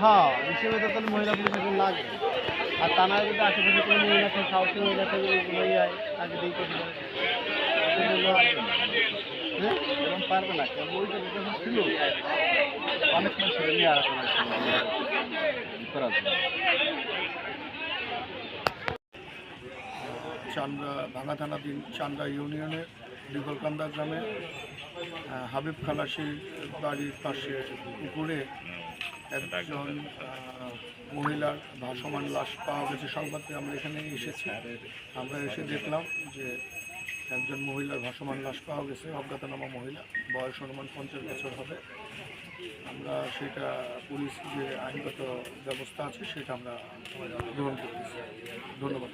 হ্যাঁ, হিসেবে তো তাহলে মহিলা পুলিশ লাগে। আর তা না যদি আশেপাশে কোনো মহিলা থাকে, সাহসী মহিলা থাকে, ওইগুলো যায় তাকে দিয়ে করতে পারে। এরকম পারবে না, কারণ ওইটা যখন ছিল অনেক সময় ছেড়ে নিয়ে আর চান্দা ভাঙা থানাধীন চান্দা ইউনিয়নের দিগলকান্দা গ্রামে হাবিব খালাসির বাড়ির পাশে পুকুরে একজন মহিলার ভাসমান লাশ পাওয়া গেছে সংবাদে আমরা এখানে এসেছি। আমরা এসে দেখলাম যে একজন মহিলার ভাসমান লাশ পাওয়া গেছে, অজ্ঞাতনামা মহিলা, বয়স অনুমান 50 বছর হবে। আমরা সেটা পুলিশ যে আইনগত ব্যবস্থা আছে সেটা আমরা গ্রহণ করতেছি। ধন্যবাদ।